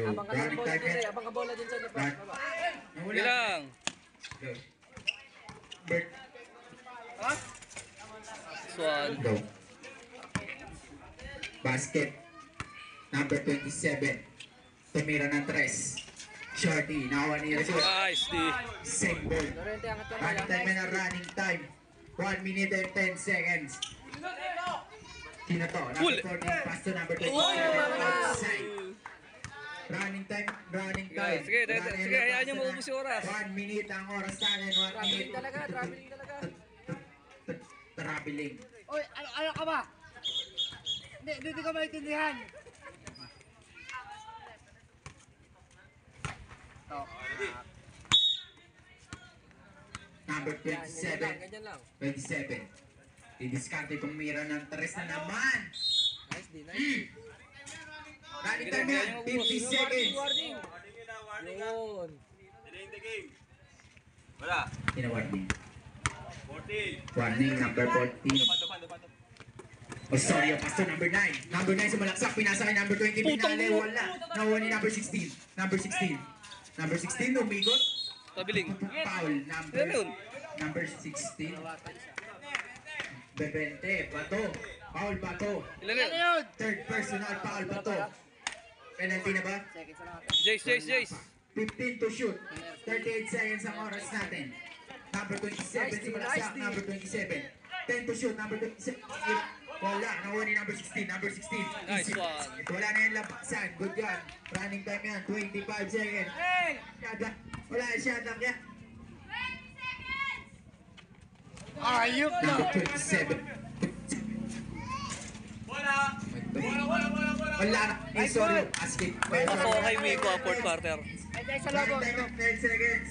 Speaker 5: Abang ka ng
Speaker 7: Running
Speaker 5: bola
Speaker 7: time
Speaker 5: dun, Dre.
Speaker 7: yan.
Speaker 5: Abang ka bola dun sa labas.
Speaker 7: Run.
Speaker 5: Baba.
Speaker 3: Sige lang.
Speaker 7: Low. Bert.
Speaker 3: Swan.
Speaker 7: Low. Basket. Number 27. Tumira ng 3. Shorty. Nakuha ni Jesus.
Speaker 3: Nice D.
Speaker 7: Same ball.
Speaker 5: Lorente, angat ka
Speaker 7: Running time na running time. 1 minute and 10 seconds. Sino to?
Speaker 3: Full.
Speaker 7: Number 14, pass to number 27. Outside. Running time.
Speaker 3: Sige, hayaan nyo maubos yung oras.
Speaker 7: 1 minute ang oras sa akin. 1
Speaker 5: Traveling
Speaker 7: minute.
Speaker 5: talaga.
Speaker 7: traveling.
Speaker 1: Oy, ano ka ba? Hindi ko maintindihan.
Speaker 7: Number 27.
Speaker 5: Ganyan lang.
Speaker 7: 27. Didiskarte itong mira ng 3 na naman.
Speaker 5: Nice D, nice.
Speaker 7: Running time yan, 50 seconds.
Speaker 5: Warning. Yun.
Speaker 7: Tina-warning. Warning, number 14. Oh, sorry, pasto number 9. Number 9 sumalaksak, pinasa kay number 20. Pinali, wala. Nakuha ni number 16. Number 16. Number 16, umigot.
Speaker 3: Pabiling.
Speaker 7: Foul,
Speaker 3: Ano yun?
Speaker 7: number 16. Bebente, bato. Foul, bato.
Speaker 3: Ilan na yun?
Speaker 7: Third personal foul, bato. Penalty na ba?
Speaker 3: Jace.
Speaker 7: 15 to shoot. 38 seconds ang oras natin. Number 27, sumalaksak. Number 27. 10 to shoot. Number 27. Wala. Nakuha ni number 16. Number 16.
Speaker 3: Nice
Speaker 7: Easy.
Speaker 3: one.
Speaker 7: Wala na yung lampasan. Good yan. Running time yan. 25 seconds. Wala yung shot lang yan.
Speaker 1: Ayok na.
Speaker 7: Number 27. Wala na. Eh, sorry. Asking.
Speaker 3: Ako kay Miko, fourth quarter.
Speaker 1: Ay, sa
Speaker 7: Running
Speaker 1: lobo.
Speaker 7: time of 10 seconds.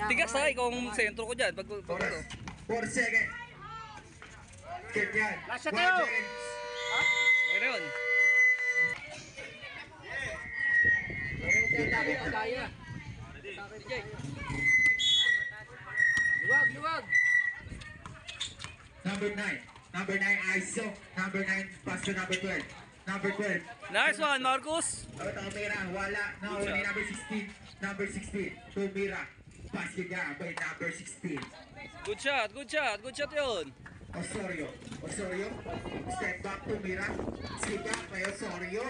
Speaker 3: Tigas ha, ikaw ang sentro ko dyan. Pag
Speaker 7: Oras. 4 seconds. Good yan.
Speaker 1: Last shot
Speaker 7: 1
Speaker 1: tayo.
Speaker 7: second.
Speaker 3: Okay na yun.
Speaker 5: Kaya. Luwag.
Speaker 7: Number 9. Number 9, ISO. Number 9, pass to number 12. Number 12.
Speaker 3: Nice one, Marcus.
Speaker 7: Dapat ang Mira, wala. Nakuha ni number 16. Number 16, Tumira. Pass ka by number 16.
Speaker 3: Good shot yun.
Speaker 7: Osorio. Step back, Tumira. Siga kay Osorio.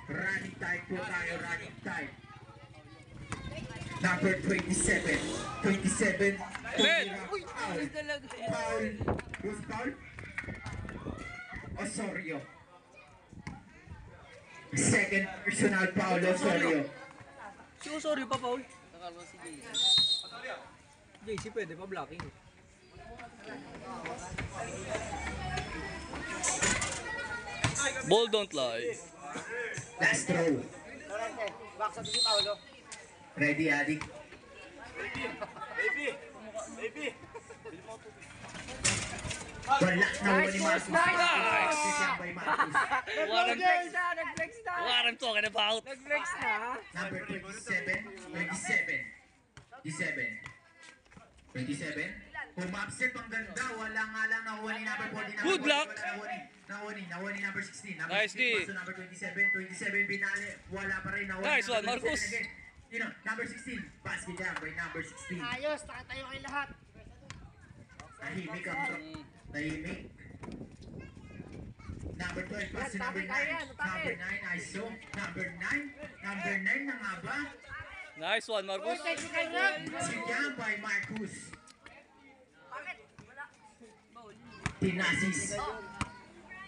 Speaker 7: Running time po tayo, running time. Number 27. 27,
Speaker 3: Red.
Speaker 7: Tumira. Foul. Who's foul? Osorio. Second personal foul, Osorio.
Speaker 5: Si Osorio pa, Paul. JC pwede pa blocking.
Speaker 3: Ball don't lie.
Speaker 7: Last throw.
Speaker 1: Back sa si Paolo.
Speaker 7: Ready, Adi? Wala na ni Marcus.
Speaker 3: Nice.
Speaker 7: By Marcus.
Speaker 3: What I'm talking about.
Speaker 5: Nag-flex na.
Speaker 7: Number 27. 27. Umapset ang ganda. Wala nga lang nakuha ni number 40.
Speaker 3: Good luck.
Speaker 7: Nakuha ni number 16. Number
Speaker 3: Nice
Speaker 7: 16
Speaker 3: D.
Speaker 7: paso number 27. 27 binali. Wala pa rin. Nakuha
Speaker 3: Nice
Speaker 7: ni
Speaker 3: one,
Speaker 7: number
Speaker 3: Marcus.
Speaker 7: 27 again. Number 16. Pass ka dyan by number 16.
Speaker 1: Ayos, tayo kay lahat.
Speaker 7: Tahimik ang tahimik. Number 12, pass to number 9. Number 9, ISO. Number 9 na nga ba?
Speaker 3: Nice one, Marcus.
Speaker 7: Sinyan by Marcus. Tinasis.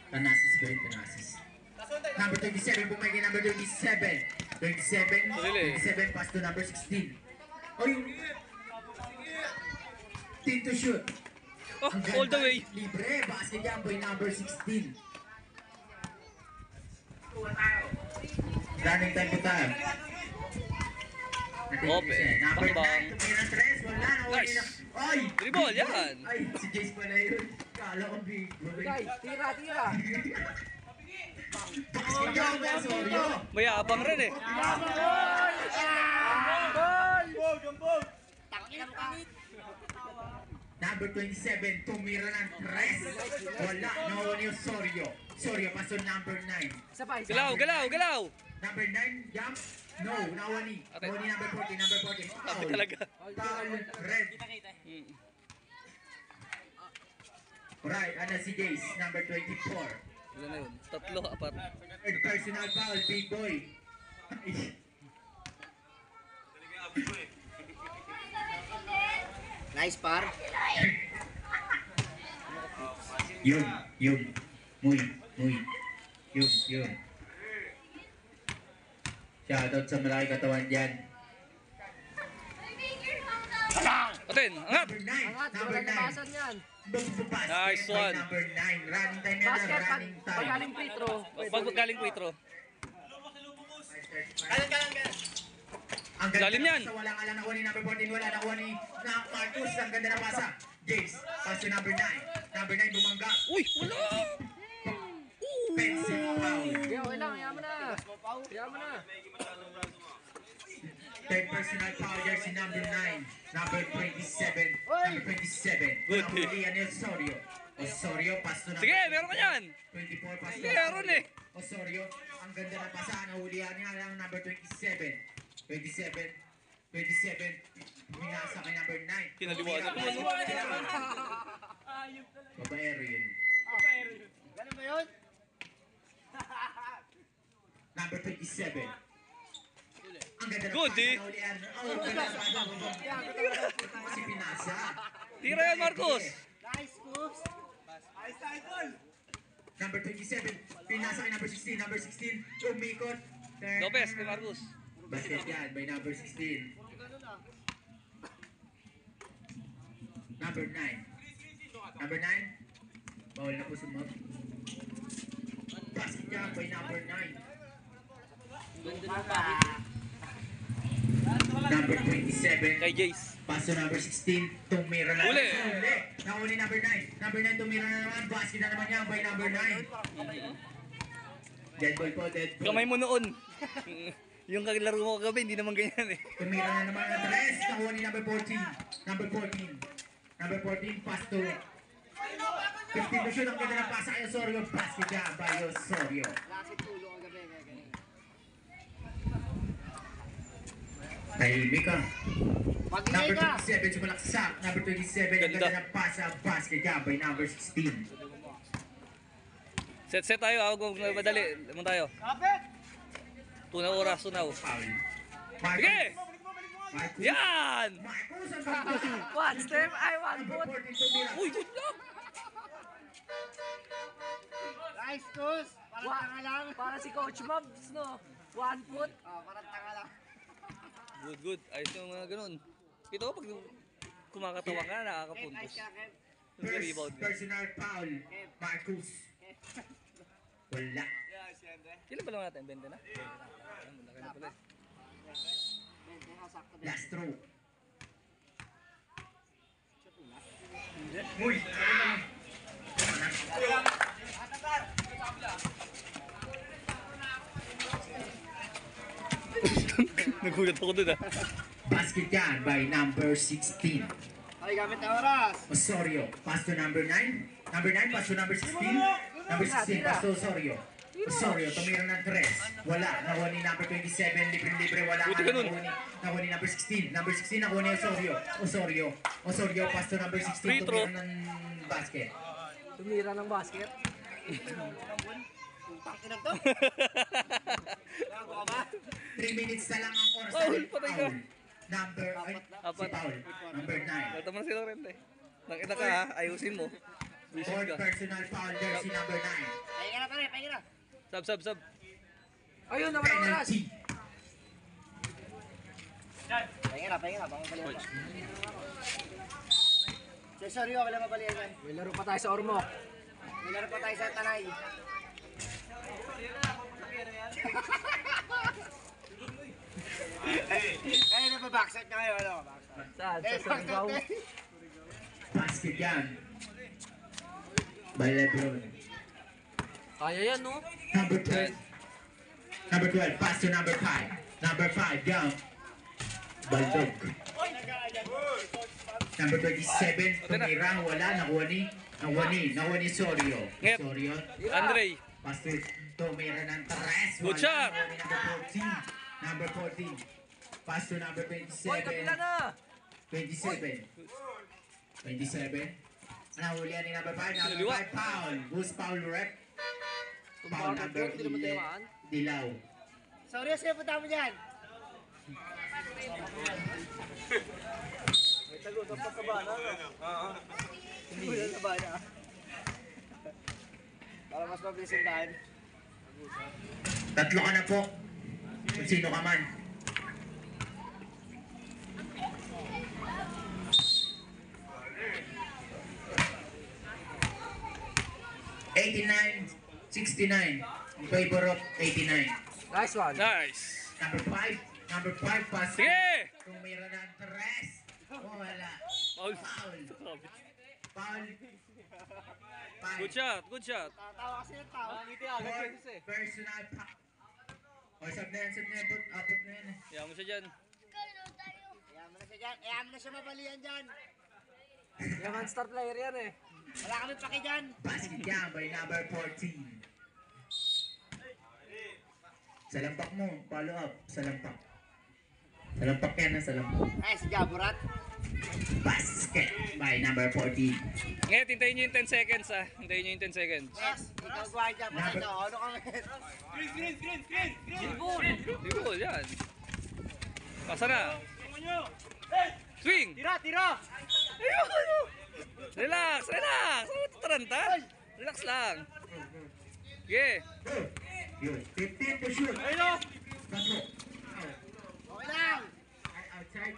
Speaker 7: Tanasis ba yun? Tanasis. Number 27, bumagi number 27. 27, pass to number 16. Oh, yung... 10 to shoot.
Speaker 3: Oh, all the way.
Speaker 7: Libre, basket yan by number 16. Running time po tayo.
Speaker 3: Ope,
Speaker 7: Number
Speaker 3: bakbang.
Speaker 7: 9, tumira 3, wala na.
Speaker 3: Nice.
Speaker 7: Ay!
Speaker 3: Dribble, yan.
Speaker 7: Ay, si Jace pala yun. Kala ko big.
Speaker 5: Guys, tira.
Speaker 7: Basket yan, Osorio.
Speaker 3: Mayabang rin eh.
Speaker 7: Number 27, tumira ng 3. Wala, nakuha ni Osorio. Osorio, paso number 9.
Speaker 5: Isa pa.
Speaker 3: Galaw.
Speaker 7: Number 9, jump. No, nakuha ni. Nakuha ni number 40, number 40.
Speaker 3: Sabi
Speaker 7: Foul.
Speaker 3: talaga.
Speaker 7: Foul, red. Right, ano si Jace, number 24.
Speaker 3: Ilan na yun? 3, 4.
Speaker 7: Third personal foul, big boy.
Speaker 1: Nice par.
Speaker 7: Yun. Muy. Yun. Shoutout sa malaki katawan dyan.
Speaker 3: 10. Angat.
Speaker 7: Number 9.
Speaker 5: Angat,
Speaker 7: Number
Speaker 5: wala
Speaker 7: 9.
Speaker 5: nabasan yan.
Speaker 7: Basket
Speaker 3: Nice
Speaker 7: by
Speaker 3: one.
Speaker 7: number 9. Running time yan.
Speaker 5: Basket,
Speaker 7: Running
Speaker 5: pag
Speaker 7: time.
Speaker 5: galing free throw.
Speaker 3: Pag galing free throw.
Speaker 7: Ang ganda
Speaker 3: Lalim
Speaker 7: na
Speaker 3: yan.
Speaker 7: pasa, walang alam nakuha ni number 14, wala nakuha ni Marcus. Ang ganda na pasa. James, pass to number 9. Number 9 bumangga.
Speaker 3: Uy, wala.
Speaker 7: Offensive foul.
Speaker 5: Okay, okay lang. Hayaan mo na. Hayaan mo na.
Speaker 7: Third personal foul jersey number 9. Number 27. Number 27.
Speaker 3: Good.
Speaker 7: Nahuli yan ni Osorio. Osorio, pass to number
Speaker 3: Sige, meron ka yan.
Speaker 7: 24, pass to
Speaker 3: Meron eh.
Speaker 7: Osorio, ang ganda na pasa. Nahulihan niya lang number 27. 27. Minasa kay number 9.
Speaker 3: Kinaliwanag mo.
Speaker 7: Babaero yun.
Speaker 1: Ganun ba yun?
Speaker 7: Number 27. Ang ganda na
Speaker 3: Good,
Speaker 7: pasa.
Speaker 3: eh.
Speaker 7: Nahulihan. Oh, ang ganda na pasa. Si Pinasa.
Speaker 3: Tira yan, Marcos.
Speaker 1: Nice, Cooks.
Speaker 7: Number 27. Pinasa kay number 16. Number 16. Umikot. Turn.
Speaker 3: Lopez kay Marcos.
Speaker 7: Basket yan by number 16. Number 9. Number 9. Bawal na po sumab. Basket yan by number 9. Number 27.
Speaker 3: Kay Jace.
Speaker 7: Paso number 16. Tumira na.
Speaker 3: Huli.
Speaker 7: Huli. Nahuli number 9. Number 9 tumira na naman. Basket na naman yan by number 9. Dead ball po, dead ball.
Speaker 3: Kamay mo noon. Yung kaglaro mo kagabi, hindi naman ganyan eh.
Speaker 7: Tumira na naman ang tres. Nakuha ni number 14. Number 14. Number 14, pass to 15 to shoot. Ang ganda ng pasa kay Osorio. Basket niya by Osorio. Tahimik ka. Number 27, sumalaksak. Number 27, ang ganda ng pasa. Basket niya by number 16.
Speaker 3: Set tayo, huwag mo madali. Lamang tayo. Tunaw oras, tunaw.
Speaker 7: Foul.
Speaker 3: Sige!
Speaker 7: Marcus.
Speaker 3: Yan!
Speaker 7: Marcus, ang ganda.
Speaker 5: One step, I one
Speaker 7: Number
Speaker 5: foot.
Speaker 7: 14, tumira.
Speaker 3: Uy, good luck!
Speaker 1: Nice, Cooks. Parang tanga lang.
Speaker 5: Para si Coach Mobs, no? 1 foot.
Speaker 1: Oh, parang tanga lang.
Speaker 3: Good, good. Ayos yung mga ganun. Ito, pag kumakatawa ka, nakakapuntos.
Speaker 1: Nice, Kaken.
Speaker 3: Yung rebound ka.
Speaker 7: Personal foul. Marcus. Wala.
Speaker 3: Kailan ba lang natin? 20 na? Malaki na pala eh.
Speaker 7: Last throw. Uy!
Speaker 3: Nagulat ako dun ah.
Speaker 7: Basket yan by number 16.
Speaker 1: Ay, gamit na oras.
Speaker 7: Osorio. Pass to number 9. Number 9, pass to number 16. Number 16, pass to Osorio. Osorio, tumira ng 3. Wala. Nakuha ni number 27. Libre-libre. Wala.
Speaker 3: Buti ka nun.
Speaker 7: Nakuha ni number 16. Number 16, nakuha ni Osorio. Osorio. Osorio, pass to number 16.
Speaker 3: Free throw.
Speaker 7: Tumira ng basket.
Speaker 5: Tumira ng basket.
Speaker 1: Putang ina to.
Speaker 7: 3 minutes na lang ang oras.
Speaker 3: Paul,
Speaker 7: natin.
Speaker 3: patay ka.
Speaker 7: Foul. Number, ay, si
Speaker 3: Apat.
Speaker 7: Paul. Number 9.
Speaker 3: Nata mo na si Laurent eh. Nakita ka ha, ayusin mo. Visit
Speaker 7: Fourth
Speaker 3: ka.
Speaker 7: personal foul, jersey number 9.
Speaker 1: Pahinga na, pare. Pahinga na.
Speaker 3: Sub.
Speaker 5: Ayun, naman ang oras.
Speaker 7: Penalty.
Speaker 1: Pahinga na. Baka balihan pa. Sorry, wala mabalihan yan.
Speaker 5: May laro pa tayo sa Ormoc.
Speaker 1: Nilaro pa tayo sa Tanay. Kaya na pa backset na kayo, ano? Backset.
Speaker 5: Saan? Sa
Speaker 1: Backset
Speaker 5: Surigao.
Speaker 1: na.
Speaker 7: Basket yan. By Lebron.
Speaker 5: Kaya yan, no?
Speaker 7: Number 12. Number 12, pass to number 5. Number 5, young. Baldog. Number 27, tumira, wala, nakuha ni Sorio.
Speaker 3: Ngep.
Speaker 7: Sorio,
Speaker 3: Andre.
Speaker 7: pass to tumira ng 3.
Speaker 3: Good shot.
Speaker 7: Nakuha ni number 14. Number 14, pass to number 27.
Speaker 5: Hoy, kapila na!
Speaker 7: 27. 27. Nahulihan ni number 5. Number
Speaker 3: Liwa.
Speaker 7: 5, foul. Who's foul rep? Foul
Speaker 5: Tumbang
Speaker 7: number
Speaker 5: hindi naman
Speaker 7: 11.
Speaker 5: tinamaan.
Speaker 7: Dilaw.
Speaker 1: Sorry, sa'yo punta mo dyan. Hindi wala na ba na? Para mas mabilis yung daan.
Speaker 7: Tatlo ka na po. Kung sino ka man. 89-69 in favor of 89.
Speaker 5: Nice one.
Speaker 3: Nice.
Speaker 7: Number 5 pass.
Speaker 3: Sige!
Speaker 7: Tumira ng tres. Wala.
Speaker 3: Foul.
Speaker 7: Foul. Foul.
Speaker 3: Good shot, good shot.
Speaker 1: Tatawa kasi yung tao.
Speaker 7: Personal foul. O, sab na yan. Abot na yan.
Speaker 3: Yan mo siya dyan.
Speaker 1: Ayaw mo na siya dyan. Ayaw mo na siya mabalian dyan.
Speaker 5: Yaman star player yan eh.
Speaker 1: Wala kami paki dyan.
Speaker 7: Basket yan by number 14. Sa lampak mo. Follow up. Sa lampak. Sa lampak yan na sa lampak.
Speaker 1: Ay, si Jaburat.
Speaker 7: Basket by number 14.
Speaker 3: Ngayon, hintayin nyo yung 10 seconds ha. Hintayin nyo yung 10 seconds.
Speaker 1: Yes, ikaw guardia pa ito. Ano kami?
Speaker 3: Dribble, yan. Pasa na. Swing!
Speaker 1: Tira!
Speaker 3: Relax, relax. Ano tataranta? Relax lang. Sige.
Speaker 7: Yun. 15 to shoot.
Speaker 1: Ayun!
Speaker 7: Tatlo.
Speaker 1: Okay lang!
Speaker 7: Outside.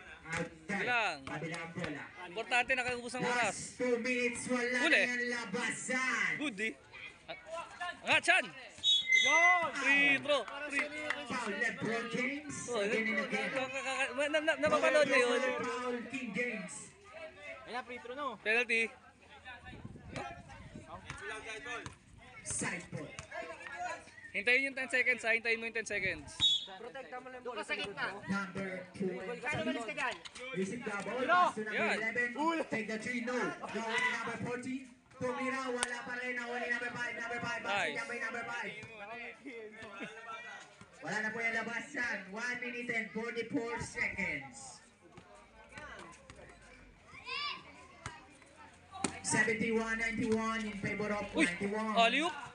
Speaker 3: Sige lang.
Speaker 7: Kabilang bola.
Speaker 3: Importante nakaubos ang oras.
Speaker 7: Last 2 minutes. Wala
Speaker 3: Huli.
Speaker 7: na yung labasan.
Speaker 3: Good eh. Angat, Chan! Free throw.
Speaker 7: Foul LeBron James.
Speaker 3: Oh,
Speaker 7: Again and again.
Speaker 3: napapanood na yun.
Speaker 7: Foul King James.
Speaker 1: Ayan, free throw no.
Speaker 3: Penalty.
Speaker 7: Side point.
Speaker 3: Hintayin yung 10 seconds ha. Hintayin mo yung 10 seconds.
Speaker 5: Protect mo lang yung
Speaker 1: Doon
Speaker 5: bola
Speaker 1: ka sa gitna.
Speaker 7: Number 2.
Speaker 1: Kano malis ka dyan?
Speaker 7: Receive the ball. Pass to number
Speaker 3: Yan.
Speaker 7: 11. Take the 3. No. No. Number 14. Tumira. Wala pa rin. Nawali number 5. Number 5. Basket
Speaker 3: Nice.
Speaker 7: yan by number 5. Wala na po yung labasan. 1 minute and 44 seconds. 71-91 in favor of
Speaker 3: Uy!
Speaker 7: 91.
Speaker 3: Alley-oop!
Speaker 5: Ano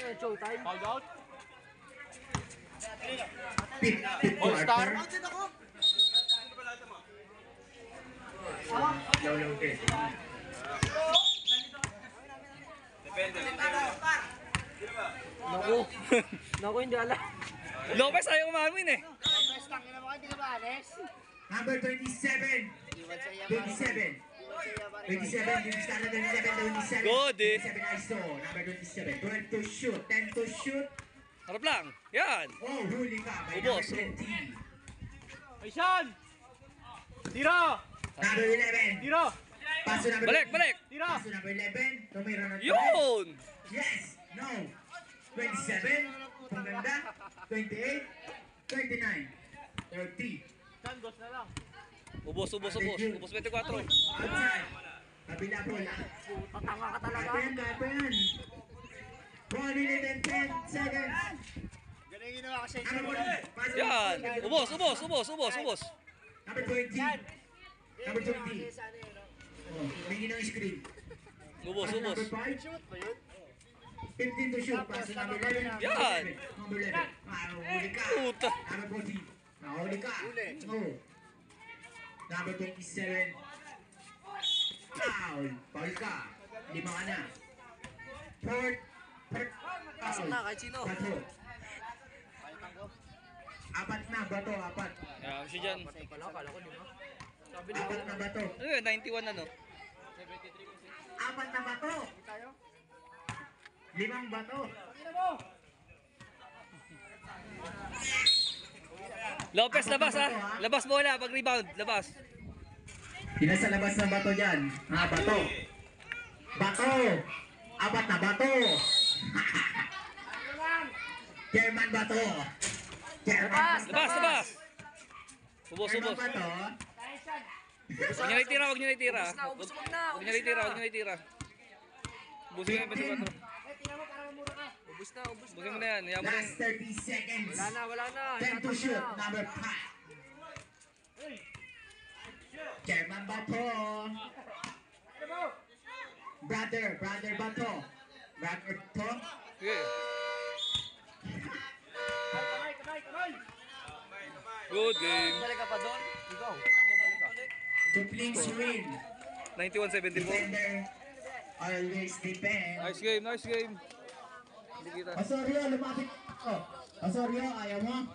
Speaker 5: yun, showtime?
Speaker 7: Fifth quarter. Low test.
Speaker 5: Naku. Naku, hindi alam.
Speaker 3: Lopez ayaw umamin eh.
Speaker 1: Press lang, yun naman, hindi ka ba alis?
Speaker 7: Number 27.
Speaker 1: Iwan sa iya
Speaker 7: 27.
Speaker 1: Iwan sa iya pa rin.
Speaker 7: 27, yung start na 27.
Speaker 3: Good, eh.
Speaker 7: 27 ISO, number 27. 12 to shoot, 10 to shoot.
Speaker 3: Harap lang. Yan.
Speaker 7: Oh, huli ka by
Speaker 3: Ubos.
Speaker 7: number 20.
Speaker 1: Aisan! Tira!
Speaker 7: Number 11.
Speaker 1: Tira!
Speaker 7: Paso number
Speaker 3: Balik,
Speaker 7: 20.
Speaker 3: balik.
Speaker 1: Tira!
Speaker 7: Paso number 11. Tumira ng
Speaker 3: Yun!
Speaker 7: Yes, no. 27. Paganda. 28. 29. 30.
Speaker 1: Sandos na lang.
Speaker 3: Ubos, ubos, ubos. Ubos 24.
Speaker 7: Outside. Kabila bola.
Speaker 5: Tatanga ka talaga.
Speaker 7: Kaya yan. 1 minute and 10 seconds.
Speaker 1: Ganun yung ginawa ko sa
Speaker 7: Number
Speaker 1: inyo.
Speaker 7: 1. Paso
Speaker 3: Yan.
Speaker 7: number
Speaker 3: Ubos, ubos, ubos, ubos, ubos.
Speaker 7: Number 20. Number 20. Oh, humingi ng screen.
Speaker 3: Ubos,
Speaker 7: Pass
Speaker 3: ubos.
Speaker 7: number 5.
Speaker 1: Shoot ba yun?
Speaker 7: 15 to shoot. Pass number 11.
Speaker 3: Yan.
Speaker 7: Number 11. Huli ka.
Speaker 3: Puta.
Speaker 7: Number 14. Huli ka. Oh. Number 27. Foul. Foul ka. 5 ka na. Fourth.
Speaker 5: Pasok na, kahit sino.
Speaker 7: Bato. 4 na. Bato. 4.
Speaker 3: Yan, siya dyan.
Speaker 5: Wala, kala ko, di ba?
Speaker 7: 4 na bato.
Speaker 3: Ano yun? 91 ano?
Speaker 7: 4 na bato. 5 bato.
Speaker 3: Lopez, labas ha. Labas bola, pag rebound. Labas.
Speaker 7: Sila sa labas ng bato dyan. Bato. Bato. 4 na bato. German bato. German bato.
Speaker 3: Labas, labas. Ubos,
Speaker 7: German
Speaker 3: ubos.
Speaker 7: bato.
Speaker 3: Huwag nyo na itira, huwag nyo na itira.
Speaker 5: Ubus na, ubus na.
Speaker 3: Huwag nyo na itira, huwag nyo na itira. Ubusin mo yung 24.
Speaker 5: Ubus na.
Speaker 3: Ubusin mo na yan. Yan mo rin.
Speaker 7: Last 30 seconds.
Speaker 5: Wala na.
Speaker 7: 10 to shoot. Number 5. German bato. Brother bato. Brother bato.
Speaker 3: Sige. Good game.
Speaker 5: Balik ka pa doon. Ikaw.
Speaker 7: To please win.
Speaker 3: 91-74.
Speaker 7: Defender always defend.
Speaker 3: Nice game, nice game. Hindi kita.
Speaker 7: Osorio, lumapit. Osorio, ayaw mo?